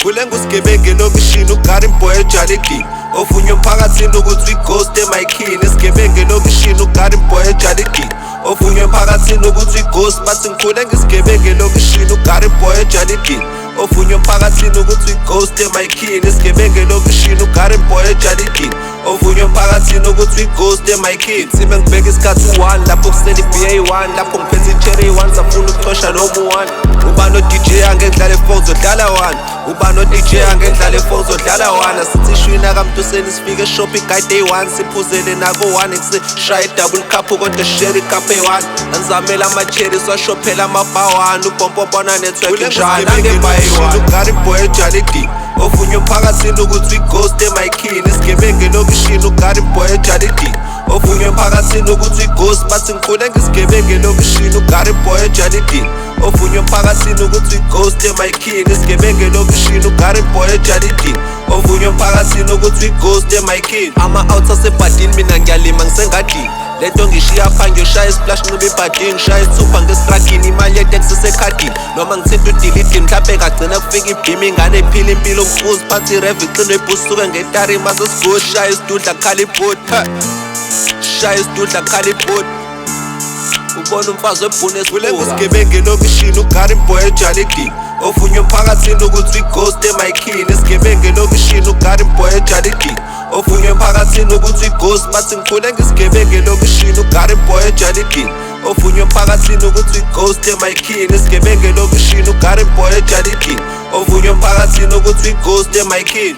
Kulenga usigebengu elokishini uGarden Boy ejalidini ovunywa emphakathini ukuthi i-ghost emayikhini. Isigebengu elokishini uGarden Boy ejalidini ovunywa emphakathini ukuthi i-ghost. Bathi ngikhule ngisigebengu elokishini uGarden Boy ejalidini ovunywa emphakathini ukuthi i-ghost emayikhini. Isigebengu elokishini uGarden Boy ejalidini ovunywa emphakathini ukuthi i-ghost emayikhini. Sime ngibheka isikhathi u-1 lapho kusele i-BA1 lapho ngiphethe i-cherry 1 safuna ukuxosha noma u-1. Uba no-DJ angendlala efoni zodlala 1. Uba no-DJ angendlala efoni zodlala 1. Asithi ishwina kaMtuseni sifike eshop igayide eyi-1 siphuzele nako 1 ekuseshaya i-double cup kodwa share i-cup eyi-1. Anizamela ama-cherry siwashophela ama-bar 1 ubhompobona network njani angebhayi-1. uGarden Boy ejalidini ovunywa emphakathini ukuthi i-ghost emayikhini. Isigebengu elokishini uGarden Boy ejalidini ovunywa emphakathini ukuthi i-ghost. Bathi ngikhule ngisigebengu elokishini uGarden Boy ejalidini ovunywa emphakathini ukuthi i-ghost emayikhini. Isigebengu elokishini uGarden Boy ejalidini ovunywa emphakathini ukuthi i-ghost emayikhini. Ama-out asebhadini mina ngiyalima ngisengadini lento ngishiya pha ngiyoshaya isplash nqiba ibhadini ngishaye isithupha ngesitrakini imali yeteksi isekhadini noma ngithinta udilidini mhlawumbe kagcina kufika ibhimi ingane ephila impilo ngifuzi phansi irev icino ibhusi suke ngetari masesigosi shaya isidudla khala ibhodi shaya isidudla khala ibhodi ubona umfazi webhune esibuka usigebengu elokishini uGarden Boy ejalidini ovunywa emphakathini ukuthi i-ghost emayikhini. Isigebengu elokishini uGarden Boy ejalidini ovunywa emphakathini ukuthi i-ghost. Bathi ngikhule ngisigebengu elokishini uGarden Boy ejalidini ovunywa emphakathini ukuthi i-ghost emayikhini. Isigebengu elokishini uGarden Boy ejalidini ovunywa emphakathini ukuthi i-ghost emayikhini.